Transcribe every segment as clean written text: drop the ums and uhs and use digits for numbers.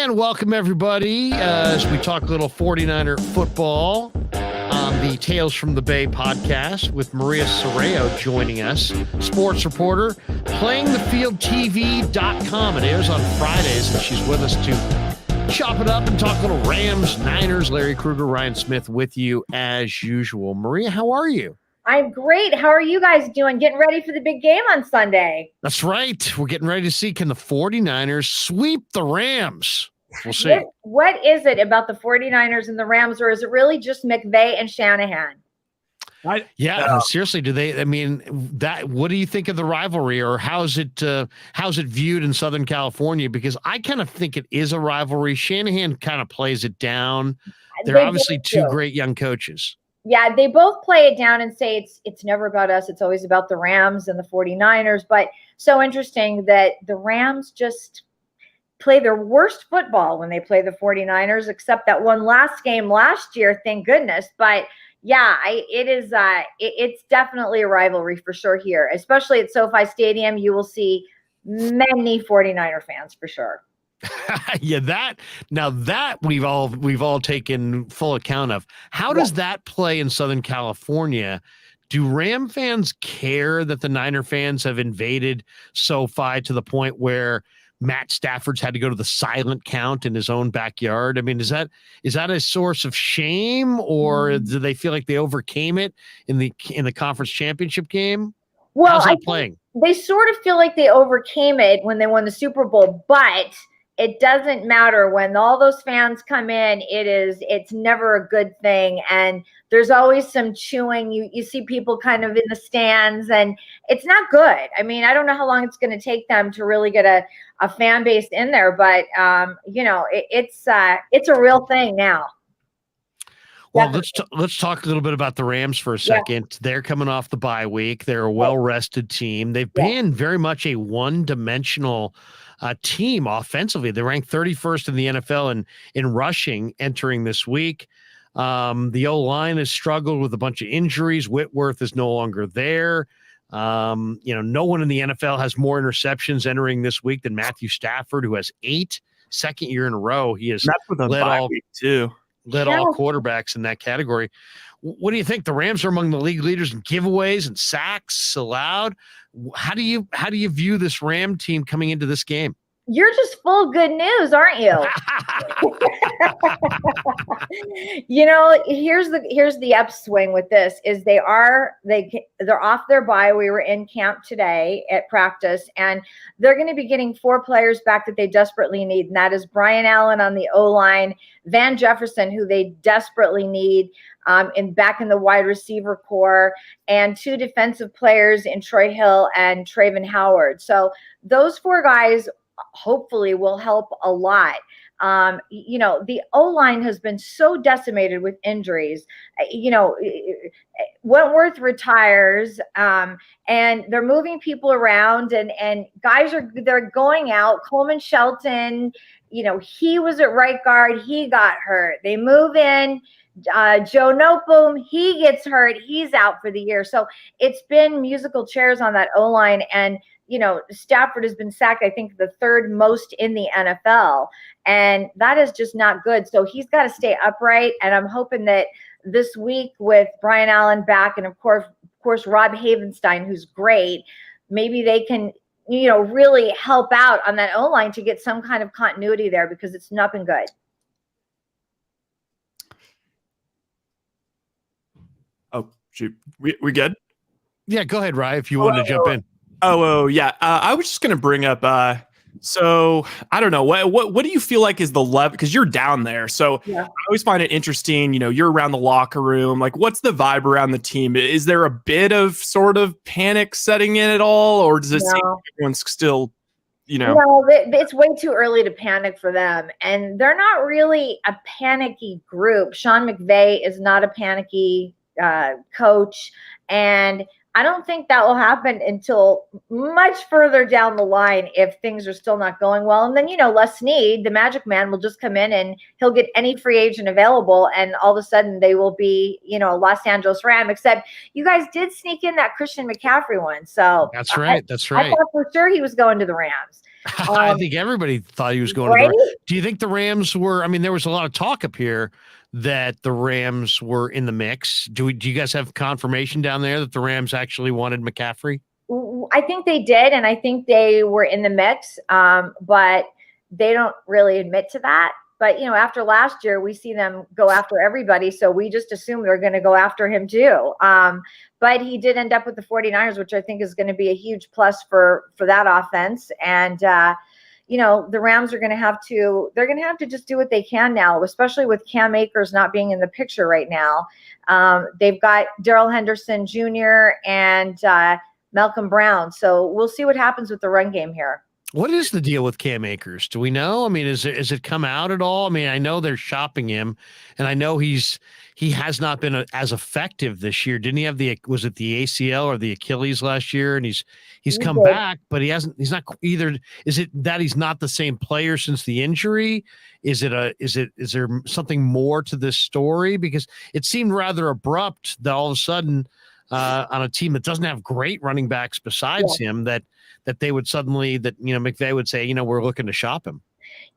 And welcome, everybody, as we talk a little 49er football on the Tales from the Bay podcast with Maria Serrao joining us, sports reporter, playingthefieldtv.com. It airs on Fridays, and she's with us to chop it up and talk a little Rams, Niners. Larry Krueger, Ryan Smith with you as usual. Maria, how are you? I'm great. How are you guys doing? Getting ready for the big game on Sunday. That's right. We're getting ready to see, can the 49ers sweep the Rams? We'll see. What is it about the 49ers and the Rams, or is it really just McVay and Shanahan? Seriously, what do you think of the rivalry, or how's it viewed in Southern California? Because I kind of think it is a rivalry. Shanahan kind of plays it down. They're obviously two great young coaches. Yeah, they both play it down and say it's never about us. It's always about the Rams and the 49ers. But so interesting that the Rams just play their worst football when they play the 49ers, except that one last game last year, thank goodness. But yeah, it's definitely a rivalry for sure here, especially at SoFi Stadium. You will see many 49er fans for sure. Yeah, that we've all taken full account of. How does that play in Southern California? Do Ram fans care that the Niner fans have invaded SoFi to the point where Matt Stafford's had to go to the silent count in his own backyard? I mean, is that a source of shame, or do they feel like they overcame it in the conference championship game? Well, how's that playing? They sort of feel like they overcame it when they won the Super Bowl, but it doesn't matter when all those fans come in. It's never a good thing. And there's always some chewing. You see people kind of in the stands, and it's not good. I mean, I don't know how long it's going to take them to really get a fan base in there, but it's a real thing now. Well, let's talk a little bit about the Rams for a second. Yeah. They're coming off the bye week. They're a well-rested team. They've been very much a one-dimensional team offensively. They ranked 31st in the NFL in rushing entering this week. The O-line has struggled with a bunch of injuries. Whitworth is no longer there. No one in the NFL has more interceptions entering this week than Matthew Stafford, who has 8, second year in a row. He has led all quarterbacks in that category. What do you think? The Rams are among the league leaders in giveaways and sacks allowed. How do you view this Ram team coming into this game? You're just full of good news, aren't you? Here's the upswing with this is they're off their bye. We were in camp today at practice, and they're going to be getting 4 players back that they desperately need, and that is Brian Allen on the O-line, Van Jefferson, who they desperately need, back in the wide receiver core, and 2 defensive players in Troy Hill and Traven Howard. So those 4 guys hopefully will help a lot. The O-line has been so decimated with injuries. Wentworth retires, and they're moving people around, and guys they're going out. Coleman Shelton, he was at right guard. He got hurt. They move in Joe Noteboom. He gets hurt. He's out for the year. So it's been musical chairs on that O-line, and Stafford has been sacked, I think, the 3rd most in the NFL, and that is just not good. So he's got to stay upright, and I'm hoping that this week with Brian Allen back, and of course Rob Havenstein, who's great, maybe they can, really help out on that O-line to get some kind of continuity there, because it's not been good. Oh, shoot. We good? Yeah, go ahead, Ryan, if you wanted to jump in. Oh, yeah. I was just going to bring up, so I don't know, what do you feel like is the level, because you're down there. So I always find it interesting, you're around the locker room. Like, what's the vibe around the team? Is there a bit of sort of panic setting in at all? Or does it seem like everyone's still, No, it's way too early to panic for them. And they're not really a panicky group. Sean McVay is not a panicky coach. And I don't think that will happen until much further down the line if things are still not going well. And then, Les Snead, the magic man, will just come in and he'll get any free agent available. And all of a sudden they will be, a Los Angeles Ram, except you guys did sneak in that Christian McCaffrey one. So that's right. I thought for sure he was going to the Rams. I think everybody thought he was going to the. Do you think the Rams were? I mean, there was a lot of talk up here that the Rams were in the mix. Do you guys have confirmation down there that the Rams actually wanted McCaffrey? I think they did, and I think they were in the mix, but they don't really admit to that. But, after last year, we see them go after everybody, so we just assume they're going to go after him too. But he did end up with the 49ers, which I think is going to be a huge plus for that offense. And, the Rams are going to have to just do what they can now, especially with Cam Akers not being in the picture right now. They've got Darrell Henderson Jr. and Malcolm Brown. So we'll see what happens with the run game here. What is the deal with Cam Akers? Do we know? I mean, is it come out at all? I mean, I know they're shopping him, and I know he has not been as effective this year. Didn't he have was it the ACL or the Achilles last year? And he's come back, but he's not either. Is it that he's not the same player since the injury? Is there something more to this story? Because it seemed rather abrupt that all of a sudden on a team that doesn't have great running backs besides him that they would suddenly McVay would say, we're looking to shop him.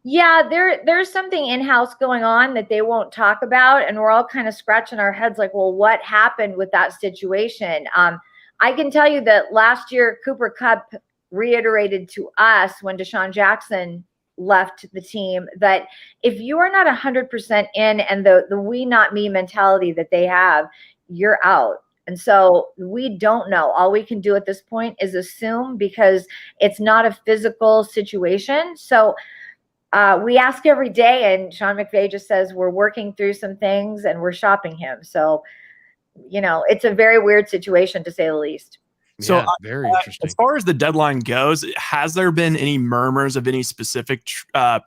Yeah, there's something in-house going on that they won't talk about, and we're all kind of scratching our heads like, well, what happened with that situation? I can tell you that last year Cooper Kupp reiterated to us when DeSean Jackson left the team that if you are not 100% in and the we not me mentality that they have, you're out. And so we don't know. All we can do at this point is assume because it's not a physical situation. So we ask every day, and Sean McVay just says we're working through some things and we're shopping him. So, it's a very weird situation to say the least. So very interesting. As far as the deadline goes, has there been any murmurs of any specific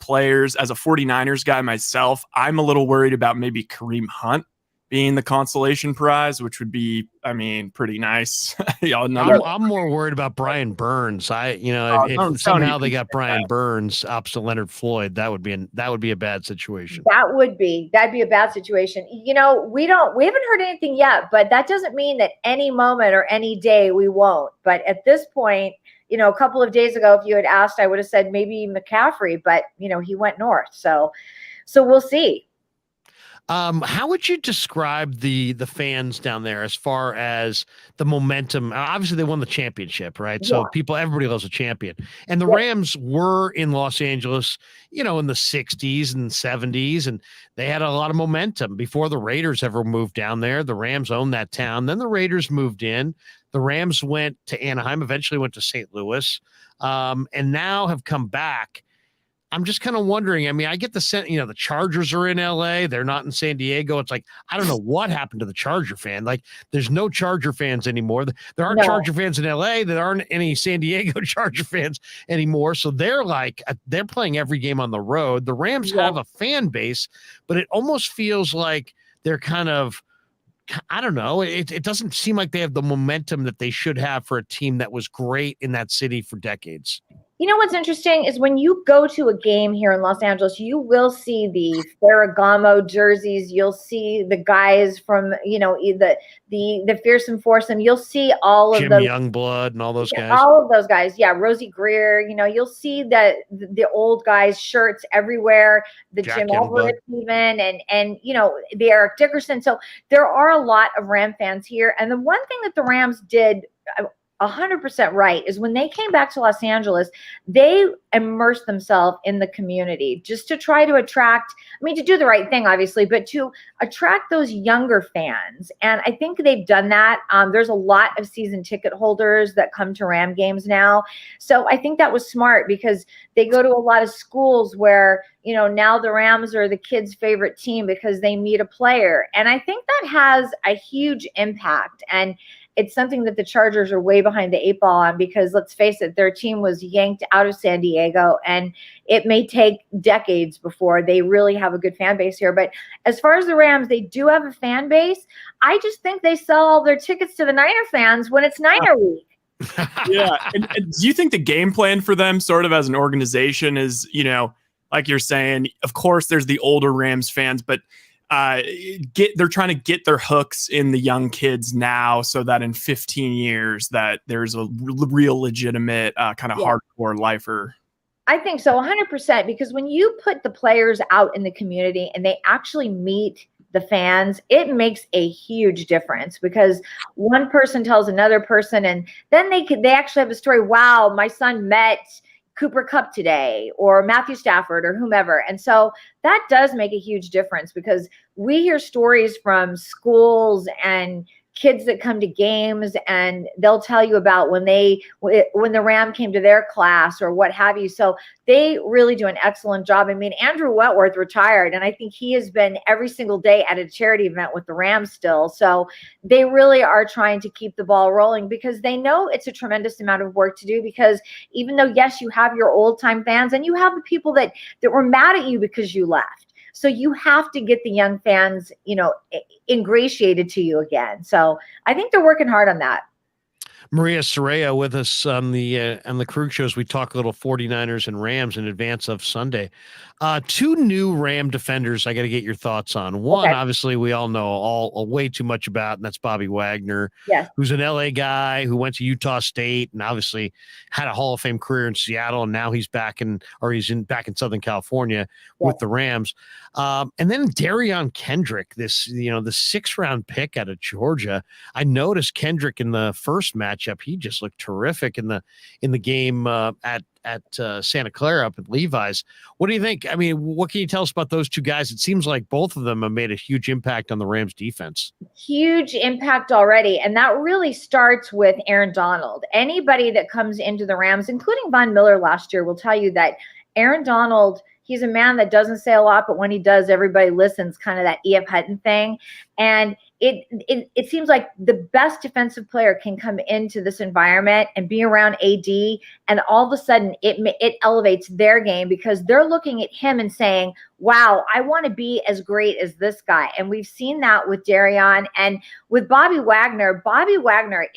players? As a 49ers guy myself, I'm a little worried about maybe Kareem Hunt being the consolation prize, which would be, pretty nice. I'm more worried about Brian Burns. If somehow they got Brian Burns opposite Leonard Floyd, that would be a bad situation. That'd be a bad situation. We haven't heard anything yet, but that doesn't mean that any moment or any day we won't. But at this point, a couple of days ago, if you had asked, I would have said maybe McCaffrey, but he went north. So we'll see. How would you describe the fans down there as far as the momentum? Obviously, they won the championship, right? Yeah. So everybody loves a champion. And the Rams were in Los Angeles, in the 60s and 70s, and they had a lot of momentum before the Raiders ever moved down there. The Rams owned that town. Then the Raiders moved in. The Rams went to Anaheim, eventually went to St. Louis, and now have come back. I'm just kind of wondering. I get the sense, the Chargers are in LA. They're not in San Diego. It's like, I don't know what happened to the Charger fan. Like, there's no Charger fans anymore. There aren't Charger fans in LA. There aren't any San Diego Charger fans anymore. So they're they're playing every game on the road. The Rams have a fan base, but it almost feels like they're kind of, I don't know. It doesn't seem like they have the momentum that they should have for a team that was great in that city for decades. What's interesting is when you go to a game here in Los Angeles, you will see the Ferragamo jerseys. You'll see the guys from, the Fearsome Foursome. You'll see all of Jim Youngblood and all those guys. All of those guys. Yeah. Rosie Greer. You'll see that the old guys' shirts everywhere. The Jack Jim Everett even, and the Eric Dickerson. So there are a lot of Ram fans here. And the one thing that the Rams did 100% right is when they came back to Los Angeles, they immersed themselves in the community just to try to attract, to do the right thing, obviously, but to attract those younger fans. And I think they've done that. There's a lot of season ticket holders that come to Ram games now. So I think that was smart because they go to a lot of schools where, now the Rams are the kids' favorite team because they meet a player. And I think that has a huge impact. And it's something that the Chargers are way behind the eight ball on because, let's face it, their team was yanked out of San Diego, and it may take decades before they really have a good fan base here. But as far as the Rams, they do have a fan base. I just think they sell all their tickets to the Niner fans when it's Niner week. Yeah. And do you think the game plan for them sort of as an organization is, like you're saying, of course, there's the older Rams fans, but they're trying to get their hooks in the young kids now so that in 15 years that there's a real legitimate kind of hardcore lifer. I think so, 100%, because when you put the players out in the community and they actually meet the fans, it makes a huge difference, because one person tells another person, and then they actually have a story. Wow, my son met Cooper Kupp today, or Matthew Stafford, or whomever. And so that does make a huge difference, because we hear stories from schools and kids that come to games, and they'll tell you about when the Ram came to their class or what have you. So they really do an excellent job. I mean, Andrew Wentworth retired, and I think he has been every single day at a charity event with the Rams still. So they really are trying to keep the ball rolling, because they know it's a tremendous amount of work to do, because even though, yes, you have your old time fans and you have the people that were mad at you because you left. So you have to get the young fans, ingratiated to you again. So I think they're working hard on that. Maria Serrao with us on the Krueg shows. We talk a little 49ers and Rams in advance of Sunday. Two new Ram defenders I got to get your thoughts on. One, obviously, we all know way too much about, and that's Bobby Wagner, who's an LA guy who went to Utah State and obviously had a Hall of Fame career in Seattle, and now he's back in Southern California with the Rams. And then DeSean Kendrick, the 6th-round pick out of Georgia. I noticed Kendrick in the first matchup. He just looked terrific in the game at Santa Clara up at Levi's. What do you think? I mean, what can you tell us about those two guys? It seems like both of them have made a huge impact on the Rams defense. Huge impact already. And that really starts with Aaron Donald. Anybody that comes into the Rams, including Von Miller last year, will tell you that Aaron Donald, he's a man that doesn't say a lot, but when he does, everybody listens, kind of that E.F. Hutton thing. And it seems like the best defensive player can come into this environment and be around AD, and all of a sudden it elevates their game, because they're looking at him and saying, wow, I want to be as great as this guy. And we've seen that with DeSean and with Bobby Wagner. Bobby Wagner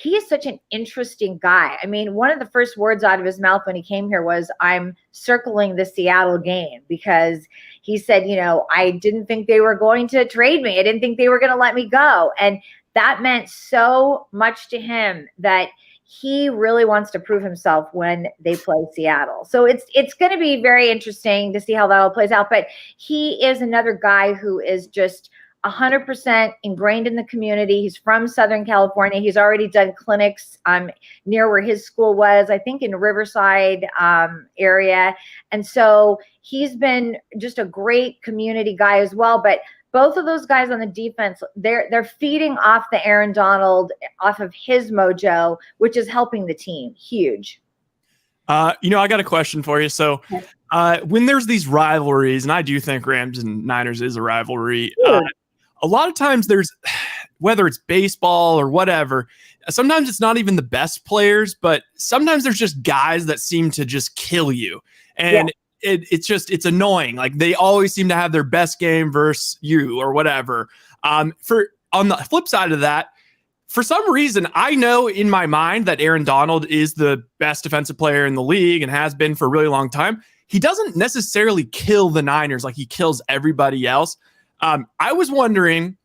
he is such an interesting guy. I mean, one of the first words out of his mouth when he came here was, I'm circling the Seattle game, because he said, I didn't think they were going to trade me. I didn't think they were going to let me go. And that meant so much to him that he really wants to prove himself when they play Seattle. So it's going to be very interesting to see how that all plays out. But he is another guy who is just 100% ingrained in the community. He's from Southern California. He's already done clinics near where his school was, I think in Riverside area. And so he's been just a great community guy as well. But both of those guys on the defense, they're feeding off the Aaron Donald, off of his mojo, which is helping the team. Huge. I got a question for you. So when there's these rivalries, and I do think Rams and Niners is a rivalry, a lot of times there's, whether it's baseball or whatever, sometimes it's not even the best players, but sometimes there's just guys that seem to just kill you. And it's annoying. Like, they always seem to have their best game versus you or whatever. On the flip side of that, for some reason, I know in my mind that Aaron Donald is the best defensive player in the league and has been for a really long time. He doesn't necessarily kill the Niners like he kills everybody else. I was wondering,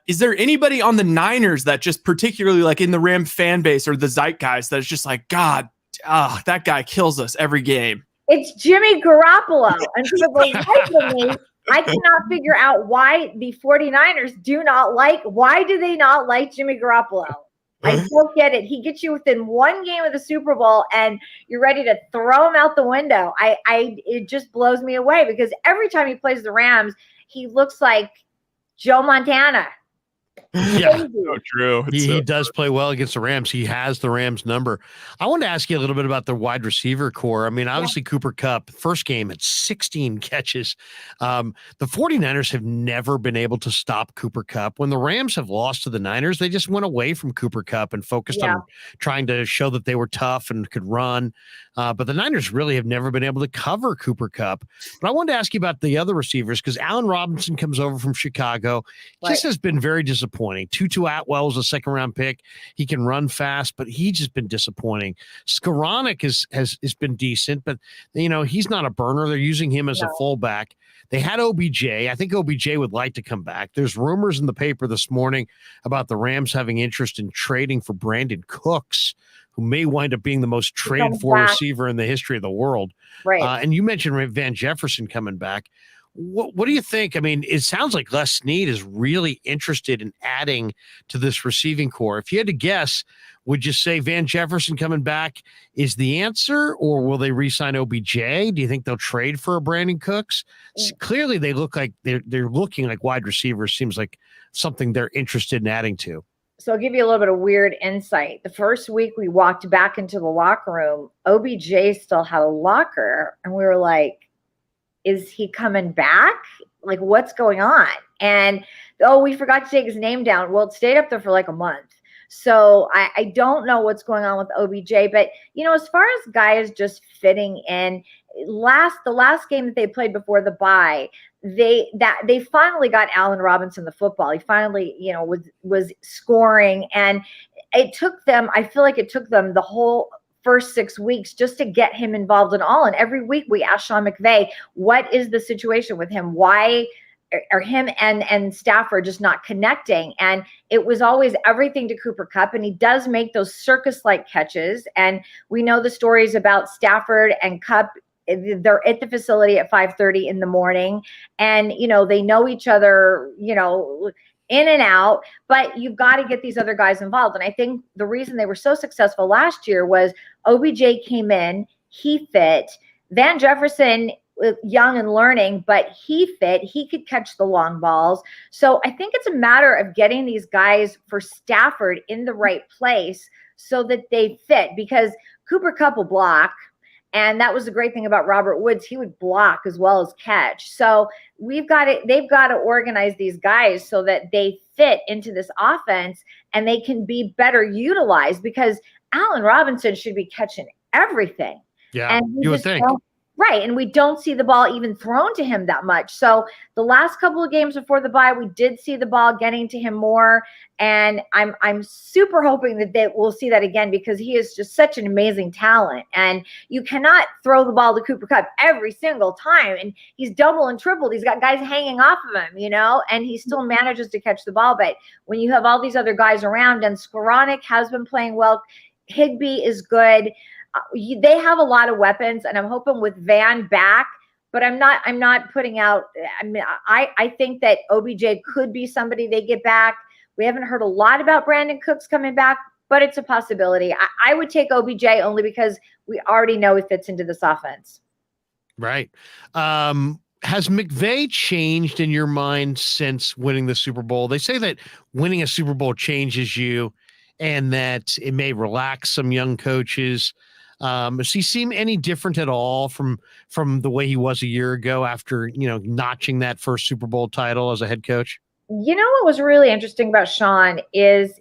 is there anybody on the Niners that just particularly, like in the Ram fan base or the zeitgeist, that is just like, God, that guy kills us every game? It's Jimmy Garoppolo. And for the life of me, I cannot figure out why the 49ers why do they not like Jimmy Garoppolo? I don't get it. He gets you within one game of the Super Bowl and you're ready to throw him out the window. It just blows me away, because every time he plays the Rams, he looks like Joe Montana. Yeah, so true. He does play well against the Rams. He has the Rams number. I want to ask you a little bit about the wide receiver core. I mean, obviously Cooper Kupp, first game at 16 catches. The 49ers have never been able to stop Cooper Kupp. When the Rams have lost to the Niners, they just went away from Cooper Kupp and focused on trying to show that they were tough and could run. But the Niners really have never been able to cover Cooper Kupp. But I wanted to ask you about the other receivers, because Allen Robinson comes over from Chicago. Just has been very disappointing. Tutu Atwell was a second-round pick. He can run fast, but he's just been disappointing. Skoranek has been decent, but he's not a burner. They're using him as a fullback. They had OBJ. I think OBJ would like to come back. There's rumors in the paper this morning about the Rams having interest in trading for Brandon Cooks, who may wind up being the most traded for receiver in the history of the world. Right. And you mentioned Van Jefferson coming back. What do you think? I mean, it sounds like Les Snead is really interested in adding to this receiving core. If you had to guess, would you say Van Jefferson coming back is the answer, or will they re-sign OBJ? Do you think they'll trade for a Brandon Cooks? Clearly, they look like they're looking like wide receivers. Seems like something they're interested in adding to. So I'll give you a little bit of weird insight. The first week we walked back into the locker room, OBJ still had a locker, and we were like, is he coming back? Like, what's going on? And, we forgot to take his name down. Well, it stayed up there for like a month. So I don't know what's going on with OBJ. But, as far as guys just fitting in, the last game that they played before the bye, they finally got Allen Robinson the football. He finally, was scoring. And I feel like it took them the whole first 6 weeks just to get him involved in all. And every week we ask Sean McVay, what is the situation with him? Why are him and Stafford just not connecting? And it was always everything to Cooper Kupp. And he does make those circus-like catches. And we know the stories about Stafford and Kupp. They're at the facility at 5:30 in the morning. And, they know each other, in and out, but you've got to get these other guys involved. And I think the reason they were so successful last year was OBJ came in, he fit. Van Jefferson, young and learning, but he fit. He could catch the long balls. So I think it's a matter of getting these guys for Stafford in the right place so that they fit, because Cooper Kupp will block. And that was the great thing about Robert Woods. He would block as well as catch. So they've got to organize these guys so that they fit into this offense and they can be better utilized, because Allen Robinson should be catching everything. Yeah, and you would think. Right. And we don't see the ball even thrown to him that much. So the last couple of games before the bye, we did see the ball getting to him more. And I'm super hoping that we'll see that again, because he is just such an amazing talent. And you cannot throw the ball to Cooper Kupp every single time. And he's double and tripled. He's got guys hanging off of him, and he still manages to catch the ball. But when you have all these other guys around, and Skoranek has been playing well, Higbee is good. They have a lot of weapons, and I'm hoping with Van back, but I'm not putting out. I think that OBJ could be somebody they get back. We haven't heard a lot about Brandon Cooks coming back, but it's a possibility. I would take OBJ only because we already know he fits into this offense. Right. Has McVay changed in your mind since winning the Super Bowl? They say that winning a Super Bowl changes you and that it may relax some young coaches. Does he seem any different at all from the way he was a year ago after, notching that first Super Bowl title as a head coach? What was really interesting about Sean is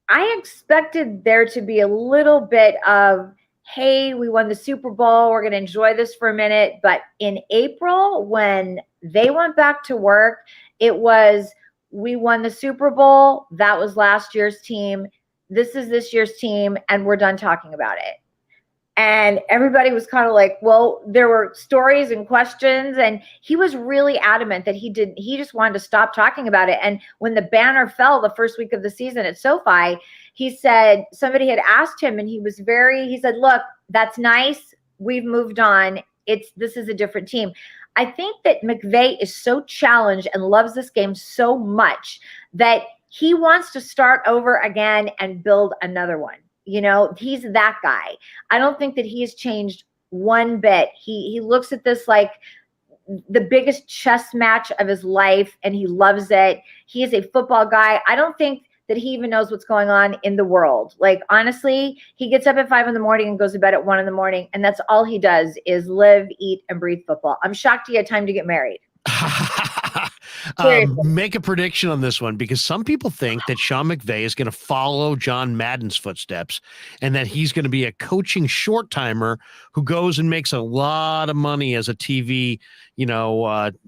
I expected there to be a little bit of, hey, we won the Super Bowl, we're going to enjoy this for a minute. But in April, when they went back to work, it was, we won the Super Bowl. That was last year's team. This is this year's team, and we're done talking about it. And everybody was kind of like, well, there were stories and questions, and he was really adamant that he just wanted to stop talking about it. And when the banner fell the first week of the season at SoFi, he said, somebody had asked him, and he said, look, that's nice. We've moved on. This is a different team. I think that McVay is so challenged and loves this game so much that he wants to start over again and build another one. He's that guy. I don't think that he's changed one bit. He looks at this like the biggest chess match of his life, and he loves it. He is a football guy. I don't think that he even knows what's going on in the world. Like, honestly, he gets up at 5 a.m. and goes to bed at 1 a.m. and that's all he does is live, eat, and breathe football. I'm shocked he had time to get married. Make a prediction on this one, because some people think that Sean McVay is going to follow John Madden's footsteps and that he's going to be a coaching short timer who goes and makes a lot of money as a TV,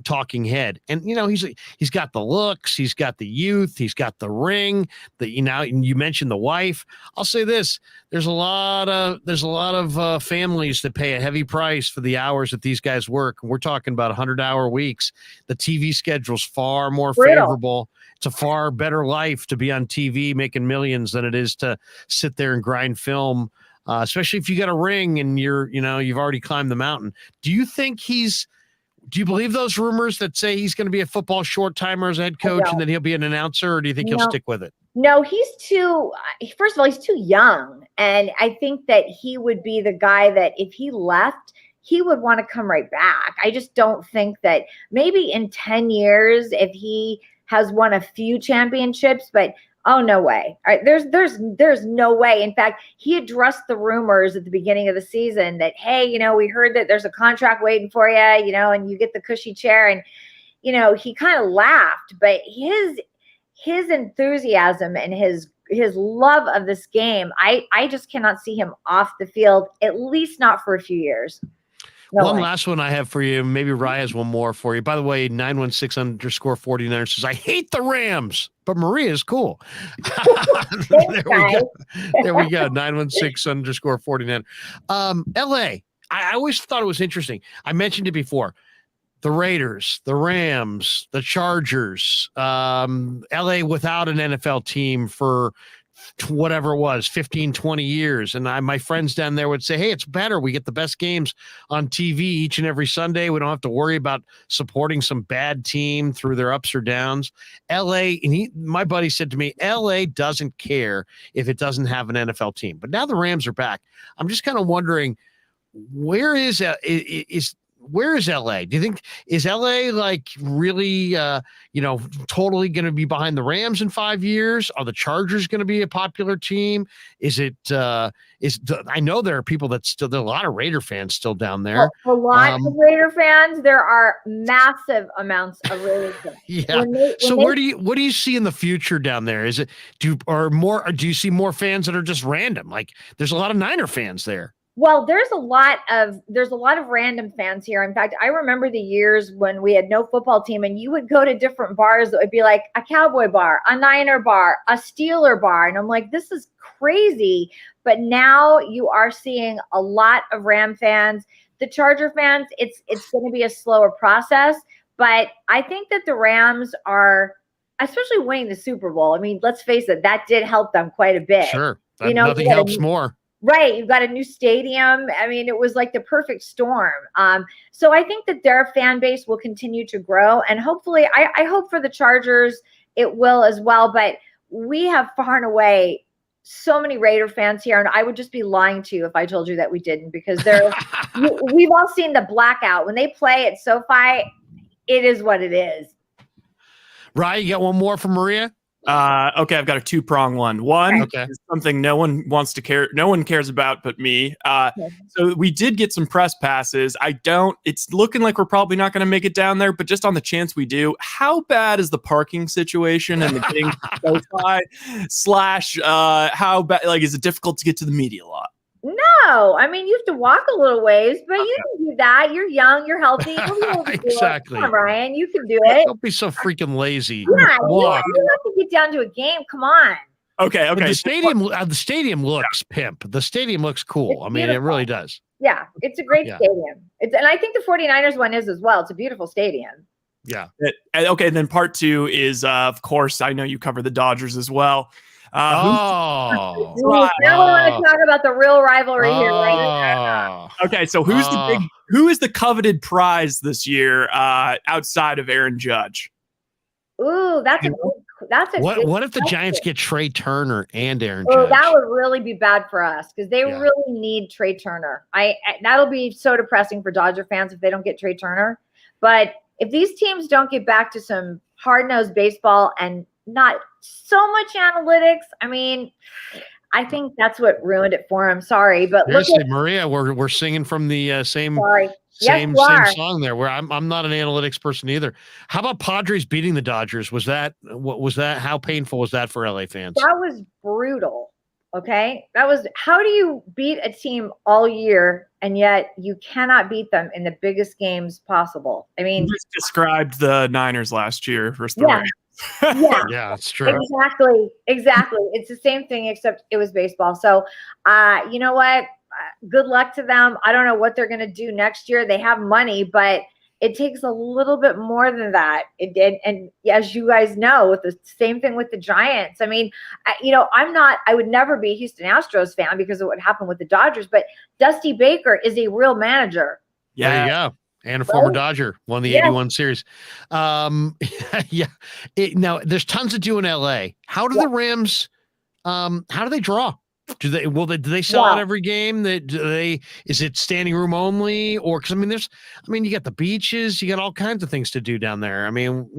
talking head. And, he's got the looks, he's got the youth, he's got the ring, you mentioned the wife. I'll say this. There's a lot of families that pay a heavy price for the hours that these guys work. We're talking about 100-hour weeks. The TV schedule's far more favorable. It's a far better life to be on TV making millions than it is to sit there and grind film, especially if you got a ring and you've already climbed the mountain. Do you believe those rumors that say he's going to be a football short timer as a head coach and then he'll be an announcer, or do you think he'll stick with it? No, first of all, he's too young. And I think that he would be the guy that if he left, he would want to come right back. I just don't think that maybe in 10 years, if he has won a few championships, but no way. All right, there's no way. In fact, he addressed the rumors at the beginning of the season that, hey, we heard that there's a contract waiting for you, and you get the cushy chair. And, he kind of laughed, but his enthusiasm and his love of this game, I just cannot see him off the field, at least not for a few years. Last one I have for you. Maybe Rye has one more for you. By the way, 916_49 says, I hate the Rams, but Maria is cool. There we go. 916_49. LA. I always thought it was interesting. I mentioned it before. The Raiders, the Rams, the Chargers, LA without an NFL team for whatever it was, 15, 20 years. And my friends down there would say, hey, it's better. We get the best games on TV each and every Sunday. We don't have to worry about supporting some bad team through their ups or downs. LA, and my buddy said to me, LA doesn't care if it doesn't have an NFL team. But now the Rams are back. I'm just kind of wondering, where is LA? Do you think, is LA like really, totally going to be behind the Rams in 5 years? Are the Chargers going to be a popular team? I know there are people there are a lot of Raider fans still down there. A lot of Raider fans. There are massive amounts of Raider fans. Yeah. What do you see in the future down there? Do you see more fans that are just random? Like there's a lot of Niner fans there. Well, there's a lot of random fans here. In fact, I remember the years when we had no football team and you would go to different bars that would be like a Cowboy bar, a Niner bar, a Steeler bar. And I'm like, this is crazy. But now you are seeing a lot of Ram fans. The Charger fans, it's going to be a slower process. But I think that the Rams are, especially winning the Super Bowl. I mean, let's face it, that did help them quite a bit. Sure. Nothing helps more. Right. You've got a new stadium. I mean, it was like the perfect storm. So I think that their fan base will continue to grow. And hopefully, I hope for the Chargers, it will as well. But we have far and away so many Raider fans here. And I would just be lying to you if I told you that we didn't, because we've all seen the blackout. When they play at SoFi, it is what it is. Ryan, you got one more from Maria? Okay, I've got a two-prong one. One is something no one cares about but me. So we did get some press passes. It's looking like we're probably not going to make it down there, but just on the chance we do, how bad is the parking situation and the getting SoFi / how bad, like, is it difficult to get to the media lot? No, I mean, you have to walk a little ways, but you can do that. You're young, you're healthy. Exactly. Come on, Ryan, you can do it. Don't be so freaking lazy. Yeah, you have to get down to a game. Come on. Okay. The stadium looks pimp. The stadium looks cool. I mean, it really does. Yeah, it's a great stadium. And I think the 49ers one is as well. It's a beautiful stadium. Yeah. Okay, then part two is, of course, I know you cover the Dodgers as well. Now we want to talk about the real rivalry here, right? Okay, so who is the coveted prize this year outside of Aaron Judge? Ooh, that's what if the Giants get Trey Turner and Aaron Judge? That would really be bad for us because they really need Trey Turner. That'll be so depressing for Dodger fans if they don't get Trey Turner. But if these teams don't get back to some hard-nosed baseball and not so much analytics, I mean, I think that's what ruined it for him. Sorry, but seriously, Maria, we're singing from the same Same song there. Where I'm not an analytics person either. How about Padres beating the Dodgers? How painful was that for LA fans? That was brutal. Okay, how do you beat a team all year and yet you cannot beat them in the biggest games possible? I mean, you just described the Niners last year versus the Rams. Yeah, that's true. Exactly. It's the same thing except it was baseball. So, you know what? Good luck to them. I don't know what they're going to do next year. They have money, but it takes a little bit more than that. It did. And as you guys know, with the same thing with the Giants. I mean, I would never be a Houston Astros fan because of what happened with the Dodgers, but Dusty Baker is a real manager. Yeah. There you go. And a former Dodger, won the 81 series. Now there's tons to do in LA. How do the Rams, how do they draw? Do they sell out every game? Is it standing room only? Or, cause you got the beaches, you got all kinds of things to do down there. I mean,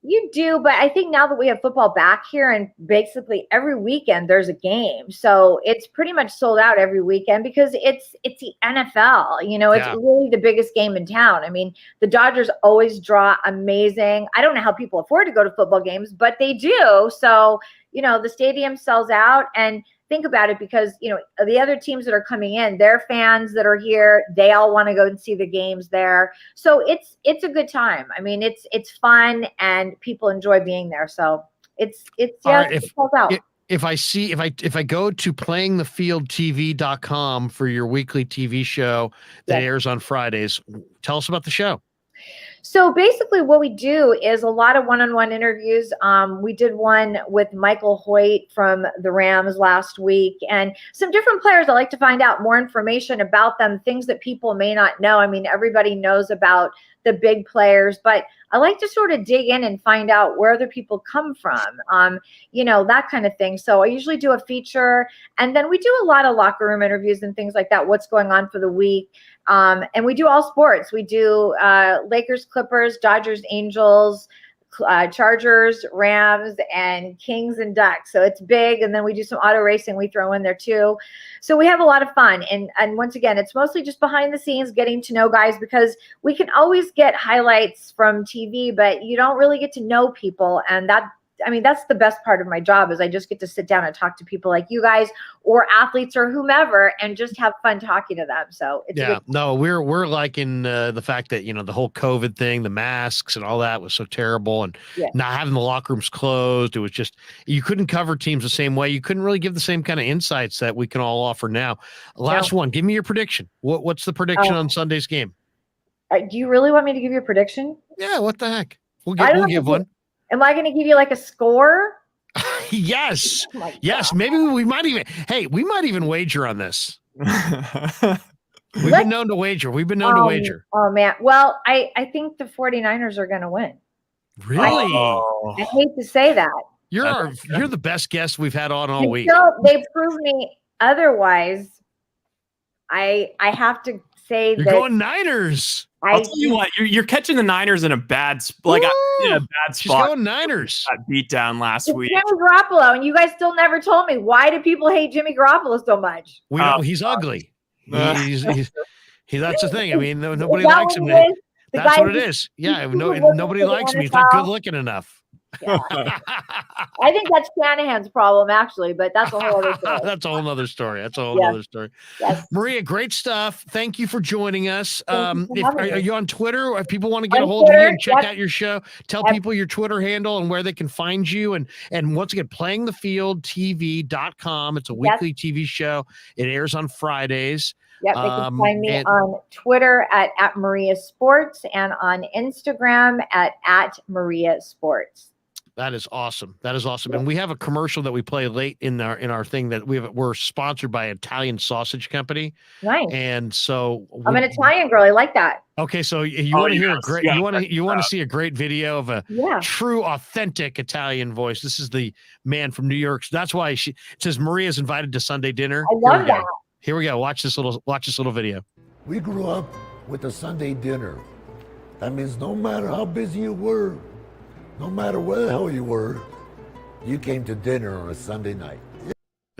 You do, but I think now that we have football back here and basically every weekend there's a game. So it's pretty much sold out every weekend because it's the NFL. It's really the biggest game in town. I mean, the Dodgers always draw amazing. I don't know how people afford to go to football games, but they do. So, the stadium sells out, and think about it because, the other teams that are coming in, their fans that are here, they all want to go and see the games there. So it's a good time. I mean, it's fun and people enjoy being there. So it sells out. If I go to playingthefieldtv.com for your weekly TV show that airs on Fridays, tell us about the show. So basically what we do is a lot of one-on-one interviews. We did one with Michael Hoyt from the Rams last week and some different players. I like to find out more information about them, things that people may not know. I mean, everybody knows about the big players, but I like to sort of dig in and find out where other people come from, that kind of thing. So I usually do a feature, and then we do a lot of locker room interviews and things like that, what's going on for the week. And we do all sports. We do Lakers, Clippers, Dodgers, Angels, Chargers, Rams, and Kings and Ducks. So it's big. And then we do some auto racing we throw in there too. So we have a lot of fun. And once again, it's mostly just behind the scenes, getting to know guys, because we can always get highlights from TV, but you don't really get to know people. And that's the best part of my job, is I just get to sit down and talk to people like you guys or athletes or whomever and just have fun talking to them. So it's we're liking the fact that, the whole COVID thing, the masks and all that was so terrible, and not having the locker rooms closed. It was just, you couldn't cover teams the same way. You couldn't really give the same kind of insights that we can all offer now. Last one, give me your prediction. What's the prediction on Sunday's game? Do you really want me to give you a prediction? Yeah. What the heck? We'll give one. Am I going to give you like a score? Yes. Yes. Maybe we might even wager on this. We've been known to wager. Oh man. Well, I think the 49ers are going to win. Really? I hate to say that. You're the best guest we've had on all week. They prove me otherspot. I have to say you're going Niners. I'll tell you what, you're catching the Niners in a bad spot. She's going Niners. Got beat down last week. Jimmy Garoppolo, and you guys still never told me, why do people hate Jimmy Garoppolo so much? We know he's ugly. He's that's the thing. I mean, nobody likes him. That's what it is. Yeah, nobody likes him. He's not good looking enough. Yeah. I think that's Shanahan's problem, actually, but that's a whole other story. That's a whole other story. Yes. Maria, great stuff. Thank you for joining us. Are you on Twitter? If people want to get a hold of you and check out your show, tell people your Twitter handle and where they can find you. And once again, playingthefieldtv.com. It's a weekly TV show. It airs on Fridays. Yep, they can find me on Twitter at Maria Sports and on Instagram at Maria Sports. That is awesome. And we have a commercial that we play late in our thing that we're sponsored by Italian Sausage Company. Nice. And so I'm an Italian girl. I like that. Okay, so you want to hear a great you want to see a great video of a true authentic Italian voice. This is the man from New York. So that's why it says Maria's invited to Sunday dinner. I love that. Here we go. Watch this little video. We grew up with a Sunday dinner. That means no matter how busy you were, no matter where the hell you were, you came to dinner on a Sunday night.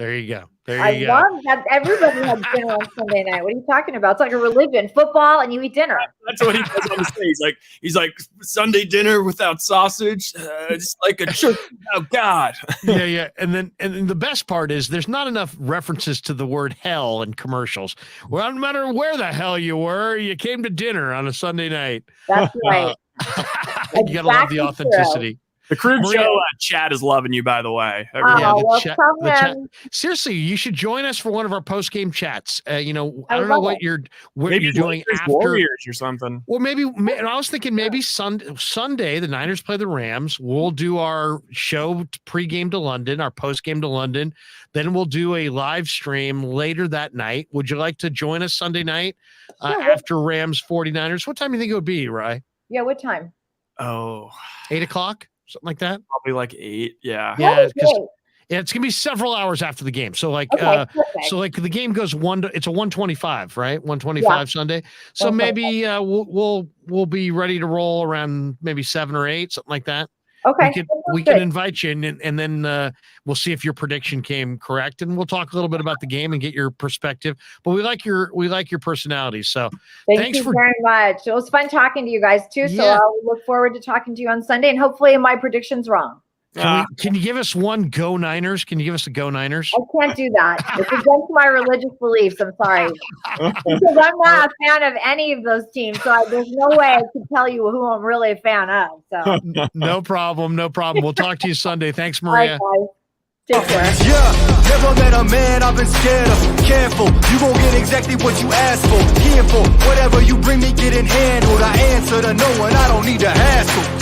There you go. I love that everybody had dinner on Sunday night. What are you talking about? It's like a religion. Football and you eat dinner. That's what he does on the stage. He's like Sunday dinner without sausage. It's like a church without God. Yeah. And the best part is there's not enough references to the word hell in commercials. Well, no matter where the hell you were, you came to dinner on a Sunday night. That's right. You gotta love the authenticity. True. The Krueg show chat is loving you, by the way. The chat. Seriously, you should join us for one of our post-game chats. I don't know what you're doing after Warriors or something. Or maybe I was thinking maybe Sunday the Niners play the Rams. We'll do our show pregame to London, our postgame to London. Then we'll do a live stream later that night. Would you like to join us Sunday night after Rams 49ers? What time do you think it would be, Rye? Yeah, what time? 8 o'clock. Something like that. Probably like 8. Yeah. Yeah. It's gonna be several hours after the game. So the game goes it's a 1:25, right? 1:25 Sunday. So maybe we'll be ready to roll around maybe 7 or 8, something like that. Okay. We can invite you and then we'll see if your prediction came correct, and we'll talk a little bit about the game and get your perspective. But we like your personality. So thanks you very much. It was fun talking to you guys too. So I'll look forward to talking to you on Sunday, and hopefully my prediction's wrong. Can you give us one Go Niners? Can you give us a Go Niners? I can't do that. It's against my religious beliefs. I'm sorry. Because I'm not a fan of any of those teams. So there's no way I can tell you who I'm really a fan of. So No problem. We'll talk to you Sunday. Thanks, Maria. Bye, take care. Yeah, never met a man I've been scared of. Careful, you gon' get exactly what you asked for. Here for whatever you bring me, getting handled. I answer to no one, I don't need to hassle.